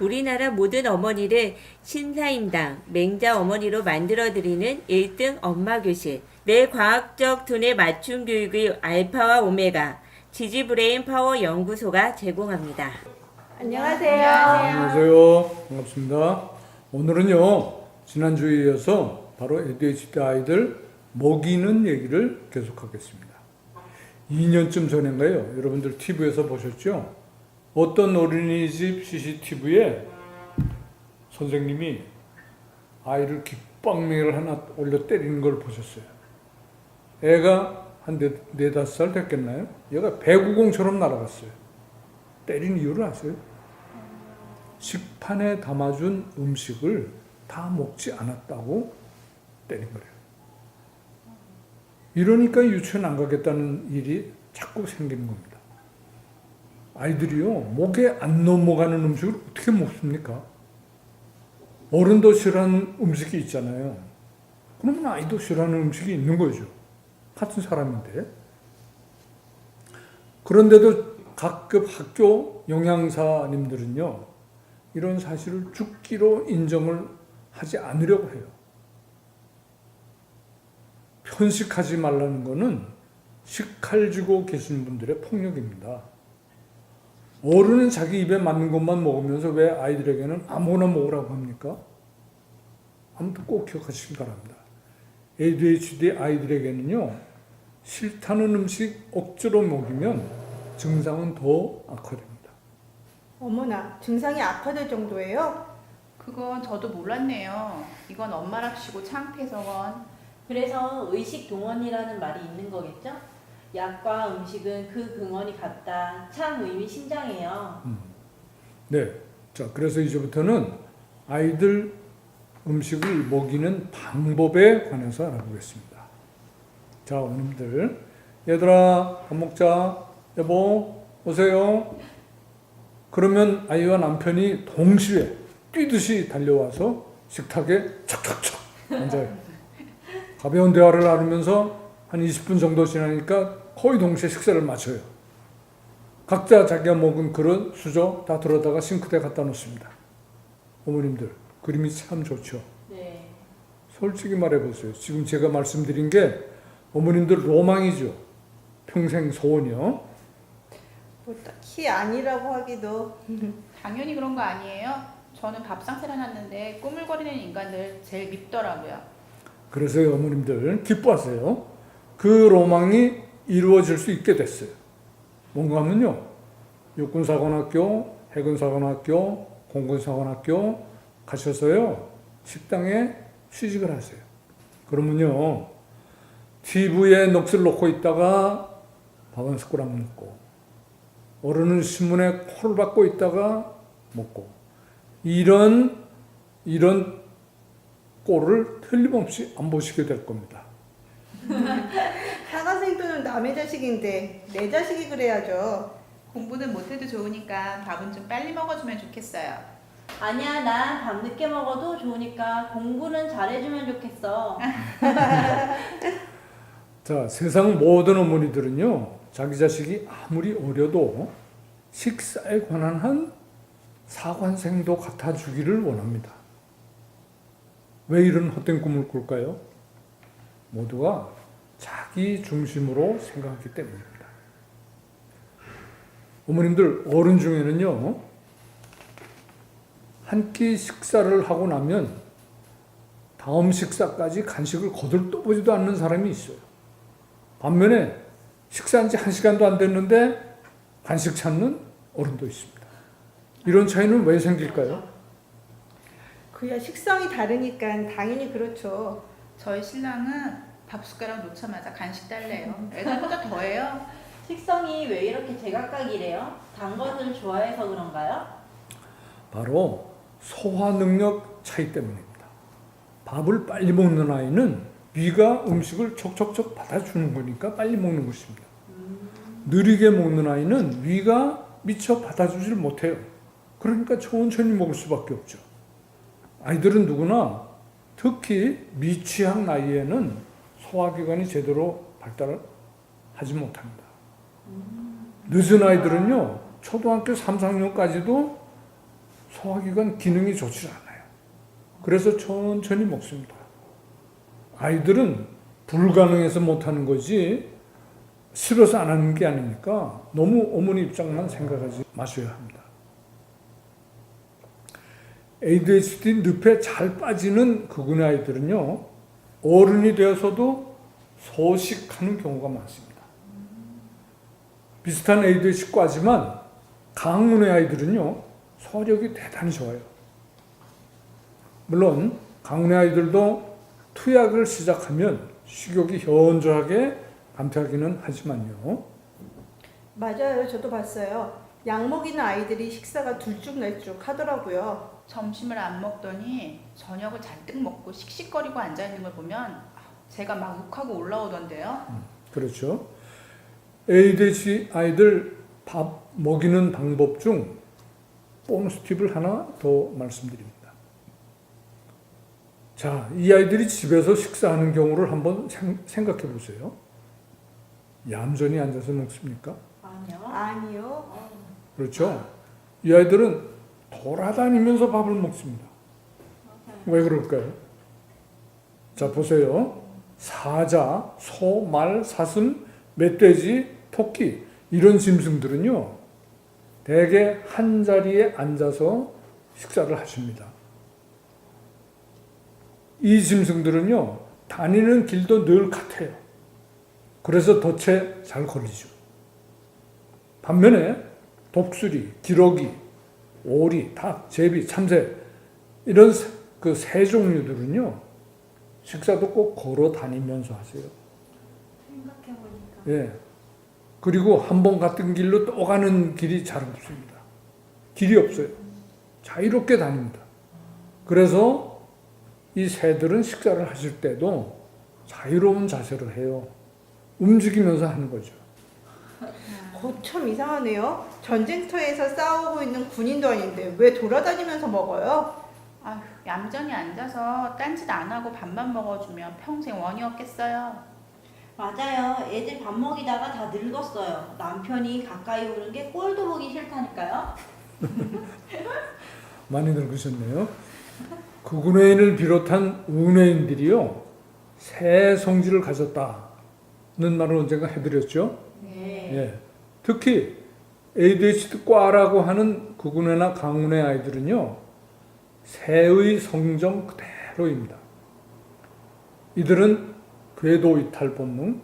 우리나라 모든 어머니를 신사임당, 맹자 어머니로 만들어드리는 1등 엄마교실, 내 과학적 두뇌 맞춤 교육의 알파와 오메가, 지지브레인 파워 연구소가 제공합니다. 안녕하세요. 안녕하세요. 반갑습니다. 오늘은요, 지난주에 이어서 바로 ADHD 아이들 먹이는 얘기를 계속하겠습니다. 2년쯤 전인가요? 여러분들 TV에서 보셨죠? 어떤 어린이집 CCTV에 선생님이 아이를 깃방맹이를 하나 올려 때리는 걸 보셨어요. 애가 한 4-5살 됐겠나요? 얘가 배구공처럼 날아갔어요. 때린 이유를 아세요? 식판에 담아준 음식을 다 먹지 않았다고 때린 거래요. 이러니까 유치원 안 가겠다는 일이 자꾸 생기는 겁니다. 아이들이요, 목에 안 넘어가는 음식을 어떻게 먹습니까? 어른도 싫어하는 음식이 있잖아요. 그러면 아이도 싫어하는 음식이 있는 거죠. 같은 사람인데. 그런데도 각급 학교 영양사님들은요, 이런 사실을 죽기로 인정을 하지 않으려고 해요. 편식하지 말라는 것은 식칼 쥐고 계신 분들의 폭력입니다. 어른은 자기 입에 맞는 것만 먹으면서 왜 아이들에게는 아무거나 먹으라고 합니까? 아무튼 꼭 기억하시기 바랍니다. ADHD 아이들에게는요, 싫다는 음식 억지로 먹이면 증상은 더 악화됩니다. 어머나, 증상이 악화될 정도예요? 그건 저도 몰랐네요. 이건 엄마랍시고 창피해서건. 그래서 의식 동원이라는 말이 있는 거겠죠? 약과 음식은 그 근원이 같다. 참 의미심장해요. 네. 자, 그래서 이제부터는 아이들 음식을 먹이는 방법에 관해서 알아보겠습니다. 자, 어머님들. 얘들아, 밥 먹자. 여보, 오세요. 그러면 아이와 남편이 동시에 뛰듯이 달려와서 식탁에 척척척 앉아요. 가벼운 대화를 나누면서 한 20분 정도 지나니까 거의 동시에 식사를 마쳐요. 각자 자기가 먹은 그릇, 수저 다 들어다가 싱크대에 갖다 놓습니다. 어머님들, 그림이 참 좋죠? 네. 솔직히 말해보세요. 지금 제가 말씀드린 게 어머님들 로망이죠? 평생 소원이요? 뭐 딱히 아니라고 하기도. 당연히 그런 거 아니에요? 저는 밥상 차려놨는데 꾸물거리는 인간들 제일 밉더라고요. 그래서 어머님들 기뻐하세요. 그 로망이 이루어질 수 있게 됐어요. 뭔가 하면요, 육군사관학교, 해군사관학교, 공군사관학교 가셔서요, 식당에 취직을 하세요. 그러면요, TV에 넋을 놓고 있다가 밥 한 숟가락 먹고, 어른은 신문에 코를 박고 있다가 먹고, 이런 꼴을 틀림없이 안 보시게 될 겁니다. 하나생 또는 남의 자식인데 내 자식이 그래야죠. 공부는 못해도 좋으니까 밥은 좀 빨리 먹어주면 좋겠어요. 아니야, 난 밤 늦게 먹어도 좋으니까 공부는 잘해주면 좋겠어. 자, 세상 모든 어머니들은요, 자기 자식이 아무리 어려도 식사에 관한 한 사관생도 같아주기를 원합니다. 왜 이런 헛된 꿈을 꿀까요? 모두가 자기 중심으로 생각하기 때문입니다. 어머님들, 어른 중에는요, 한 끼 식사를 하고 나면 다음 식사까지 간식을 거들떠보지도 않는 사람이 있어요. 반면에 식사한 지 1시간도 안 됐는데 간식 찾는 어른도 있습니다. 이런 차이는 왜 생길까요? 그야 식성이 다르니까 당연히 그렇죠. 저희 신랑은 밥 숟가락 놓자마자 간식 달래요. 애들보다 더해요. 식성이 왜 이렇게 제각각이래요? 단 것을 좋아해서 그런가요? 바로 소화 능력 차이 때문입니다. 밥을 빨리 먹는 아이는 위가 음식을 척척척 받아주는 거니까 빨리 먹는 것입니다. 느리게 먹는 아이는 위가 미처 받아주질 못해요. 그러니까 천천히 먹을 수밖에 없죠. 아이들은 누구나 특히 미취학 나이에는 소화기관이 제대로 발달을 하지 못합니다. 늦은 아이들은요, 초등학교 3, 4학년까지도 소화기관 기능이 좋지 않아요. 그래서 천천히 먹습니다. 아이들은 불가능해서 못하는 거지 싫어서 안 하는 게 아니니까 너무 어머니 입장만 생각하지 마셔야 합니다. ADHD 늪에 잘 빠지는 그군의 아이들은요, 어른이 되어서도 소식하는 경우가 많습니다. 비슷한 ADHD과지만 강문의 아이들은요, 소력이 대단히 좋아요. 물론 강문의 아이들도 투약을 시작하면 식욕이 현저하게 감퇴하기는 하지만요. 맞아요. 저도 봤어요. 약 먹이는 아이들이 식사가 들쭉날쭉 하더라고요. 점심을 안 먹더니 저녁을 잔뜩 먹고 씩씩거리고 앉아있는 걸 보면 제가 막 욱하고 올라오던데요. 그렇죠. ADHD 아이들 밥 먹이는 방법 중 보너스 팁을 하나 더 말씀드립니다. 자, 이 아이들이 집에서 식사하는 경우를 한번 생각해 보세요. 얌전히 앉아서 먹습니까? 아니요. 아니요. 그렇죠. 이 아이들은 돌아다니면서 밥을 먹습니다. 왜 그럴까요? 자, 보세요. 사자, 소, 말, 사슴, 멧돼지, 토끼 이런 짐승들은요, 대개 한 자리에 앉아서 식사를 하십니다. 이 짐승들은요, 다니는 길도 늘 같아요. 그래서 덫에 잘 걸리죠. 반면에 독수리, 기러기, 오리, 닭, 제비, 참새 이런 그 새 종류들은요, 식사도 꼭 걸어 다니면서 하세요. 생각해보니까. 예. 그리고 한 번 갔던 길로 또 가는 길이 잘 없습니다. 길이 없어요. 자유롭게 다닙니다. 그래서 이 새들은 식사를 하실 때도 자유로운 자세로 해요. 움직이면서 하는 거죠. 참 이상하네요. 전쟁터에서 싸우고 있는 군인도 아닌데 왜 돌아다니면서 먹어요? 아휴, 얌전히 앉아서 딴짓 안 하고 밥만 먹어주면 평생 원이 없겠어요. 맞아요. 애들 밥 먹이다가 다 늙었어요. 남편이 가까이 오는 게 꼴도 보기 싫다니까요. 많이 늙으셨네요. 구근회인을 비롯한 운회인들이요, 새 성질을 가졌다는 말을 언젠가 해드렸죠. 네. 예. 특히 ADHD과라고 하는 구근회나 강운회 아이들은요, 새의 성정 그대로입니다. 이들은 궤도 이탈 본능,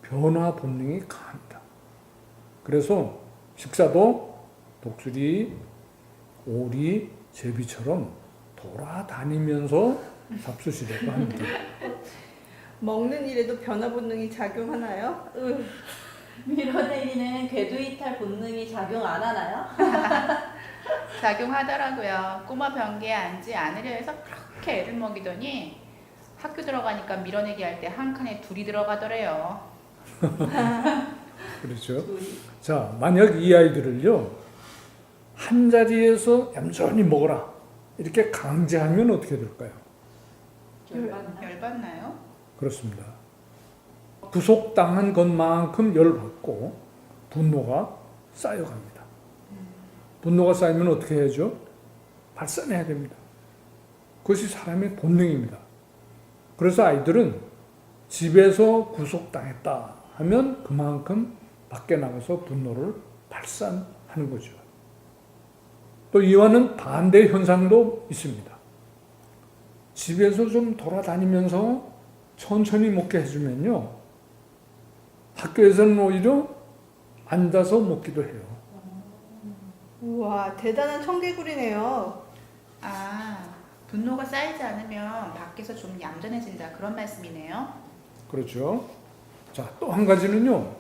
변화 본능이 강합니다. 그래서 식사도 독수리, 오리, 제비처럼 돌아다니면서 잡수시려고 합니다. 먹는 일에도 변화 본능이 작용하나요? 밀어내리는 궤도이탈 본능이 작용 안 하나요? 작용하더라고요. 꼬마 변기에 앉지 않으려 해서 그렇게 애를 먹이더니 학교 들어가니까 밀어내기 할 때 한 칸에 둘이 들어가더래요. 그렇죠. 자, 만약 이 아이들을요, 한 자리에서 얌전히 먹어라 이렇게 강제하면 어떻게 될까요? 열받나요? 그렇습니다. 구속당한 것만큼 열받고 분노가 쌓여갑니다. 분노가 쌓이면 어떻게 해야죠? 발산해야 됩니다. 그것이 사람의 본능입니다. 그래서 아이들은 집에서 구속당했다 하면 그만큼 밖에 나가서 분노를 발산하는 거죠. 또 이와는 반대 현상도 있습니다. 집에서 좀 돌아다니면서 천천히 먹게 해주면요, 학교에서는 오히려 앉아서 먹기도 해요. 우와, 대단한 청개구리네요. 아, 분노가 쌓이지 않으면 밖에서 좀 얌전해진다 그런 말씀이네요. 그렇죠. 자, 또 한 가지는요,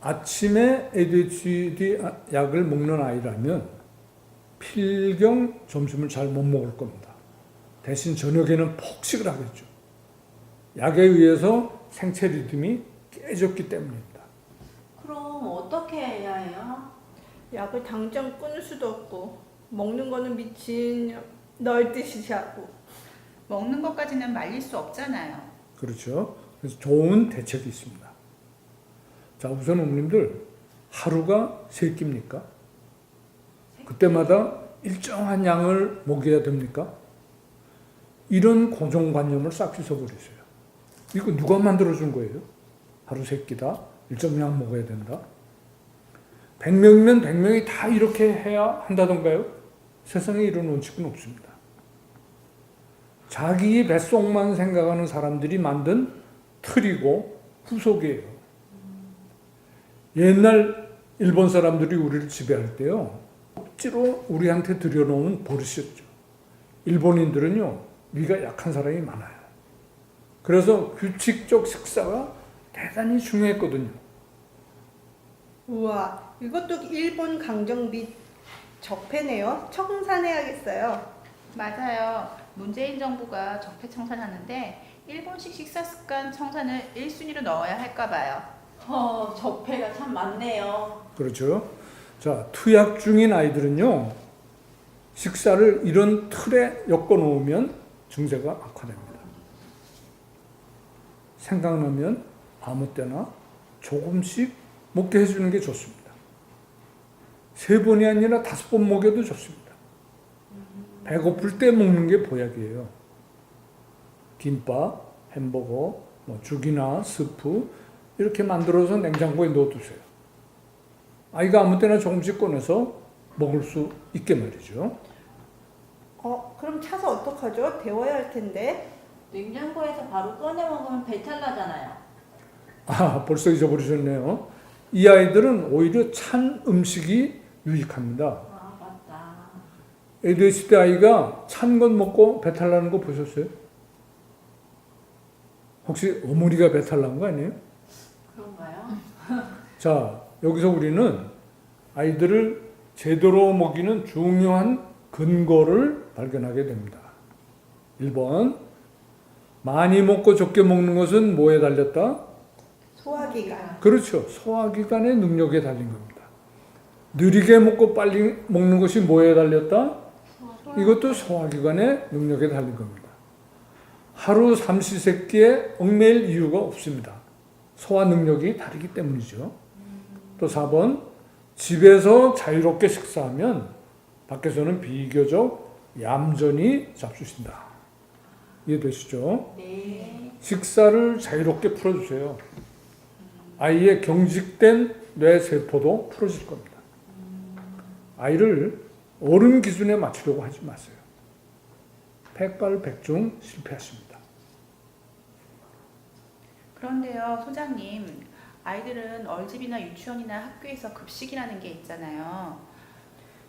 아침에 ADHD 약을 먹는 아이라면 필경 점심을 잘 못 먹을 겁니다. 대신 저녁에는 폭식을 하겠죠. 약에 의해서 생체 리듬이 깨졌기 때문입니다. 그럼 어떻게 해야 해요? 약을 당장 끊을 수도 없고 먹는 거는 미친 널뛰시 하고. 먹는 것까지는 말릴 수 없잖아요. 그렇죠. 그래서 좋은 대책이 있습니다. 자, 우선 어머님들 하루가 세 끼입니까? 그때마다 일정한 양을 먹여야 됩니까? 이런 고정관념을 싹 씻어버리세요. 이거 누가 만들어준 거예요? 하루 3끼다. 일정량 먹어야 된다. 100명이면 100명이 다 이렇게 해야 한다던가요? 세상에 이런 원칙은 없습니다. 자기 뱃속만 생각하는 사람들이 만든 틀이고 후속이에요. 옛날 일본 사람들이 우리를 지배할 때요, 억지로 우리한테 들여놓은 버릇이었죠. 일본인들은요, 위가 약한 사람이 많아요. 그래서 규칙적 식사가 대단히 중요했거든요. 우와, 이것도 일본 강정비 적폐네요. 청산해야겠어요. 맞아요. 문재인 정부가 적폐 청산하는데 일본식 식사 습관 청산을 1순위로 넣어야 할까 봐요. 적폐가 참 많네요. 그렇죠. 자, 투약 중인 아이들은요, 식사를 이런 틀에 엮어 놓으면 증세가 악화됩니다. 생각나면 아무 때나 조금씩 먹게 해주는 게 좋습니다. 3번이 아니라 5번 먹여도 좋습니다. 배고플 때 먹는 게 보약이에요. 김밥, 햄버거, 뭐 죽이나 스프 이렇게 만들어서 냉장고에 넣어두세요. 아이가 아무 때나 조금씩 꺼내서 먹을 수 있게 말이죠. 그럼 차서 어떡하죠? 데워야 할 텐데. 냉장고에서 바로 꺼내 먹으면 배탈 나잖아요. 아, 벌써 잊어버리셨네요. 이 아이들은 오히려 찬 음식이 유익합니다. 아, 맞다. ADHD 아이가 찬 건 먹고 배탈 나는 거 보셨어요? 혹시 어머니가 배탈 난 거 아니에요? 그런가요? 자, 여기서 우리는 아이들을 제대로 먹이는 중요한 근거를 발견하게 됩니다. 1번, 많이 먹고 적게 먹는 것은 뭐에 달렸다? 소화기관. 그렇죠. 소화기관의 능력에 달린 겁니다. 느리게 먹고 빨리 먹는 것이 뭐에 달렸다? 이것도 소화기관의 능력에 달린 겁니다. 하루 삼시세끼에 얽매일 이유가 없습니다. 소화 능력이 다르기 때문이죠. 또 4번, 집에서 자유롭게 식사하면 밖에서는 비교적 얌전히 잡수신다. 이해되시죠? 네. 식사를 자유롭게 풀어주세요. 아이의 경직된 뇌세포도 풀어질 겁니다. 아이를 어른 기준에 맞추려고 하지 마세요. 백발백중 실패하십니다. 그런데요, 소장님, 아이들은 얼집이나 유치원이나 학교에서 급식이라는 게 있잖아요.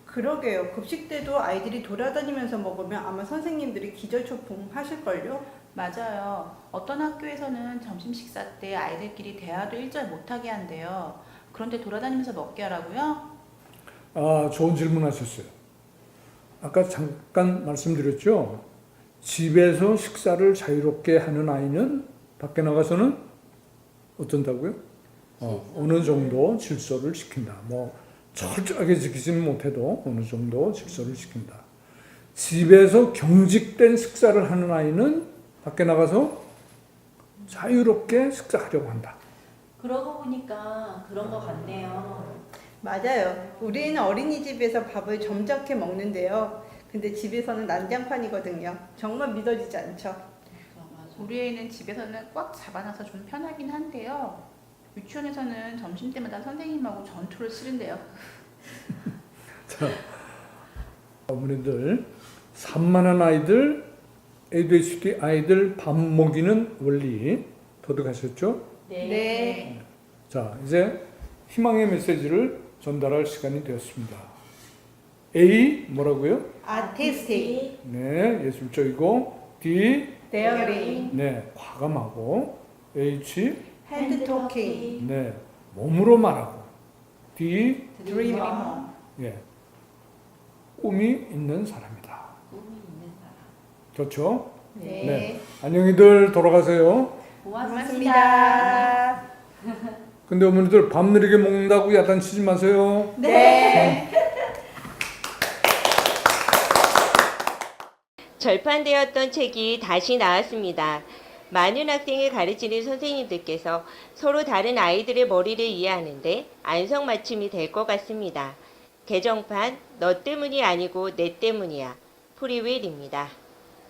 그러게요. 급식 때도 아이들이 돌아다니면서 먹으면 아마 선생님들이 기절초풍 하실걸요? 맞아요. 어떤 학교에서는 점심 식사 때 아이들끼리 대화도 일절 못하게 한대요. 그런데 돌아다니면서 먹게 하라고요? 아, 좋은 질문 하셨어요. 아까 잠깐 말씀드렸죠. 집에서 식사를 자유롭게 하는 아이는 밖에 나가서는 어쩐다고요? 어느 정도 질서를 지킨다. 뭐 철저하게 지키지는 못해도 어느 정도 질서를 지킨다. 집에서 경직된 식사를 하는 아이는 밖에 나가서 자유롭게 식사하려고 한다. 그러고 보니까 그런 것 같네요. 맞아요. 우리는 어린이집에서 밥을 점잖게 먹는데요. 근데 집에서는 난장판이거든요. 정말 믿어지지 않죠? 맞아. 우리 애는 집에서는 꽉 잡아놔서 좀 편하긴 한데요. 유치원에서는 점심때마다 선생님하고 전투를 치른대요. 자, 어머니들, 산만한 아이들, ADHD 아이들 밥 먹이는 원리 터득하셨죠? 네. 자, 이제 희망의 메시지를 전달할 시간이 되었습니다. A 뭐라고요? 아티스틱, 네, 예술적이고. D 데어링, 네, 과감하고. H 핸드토킹, 네, 몸으로 말하고. D 드리머. 예, 꿈이 있는 사람이다. 꿈이 있는 사람. 좋죠? 네. 안녕히들 돌아가세요. 고맙습니다. 근데 어머니들 밥 느리게 먹는다고 야단치지 마세요. 네. 절판되었던 책이 다시 나왔습니다. 많은 학생을 가르치는 선생님들께서 서로 다른 아이들의 머리를 이해하는데 안성맞춤이 될 것 같습니다. 개정판 너 때문이 아니고 내 때문이야. 프리윌입니다.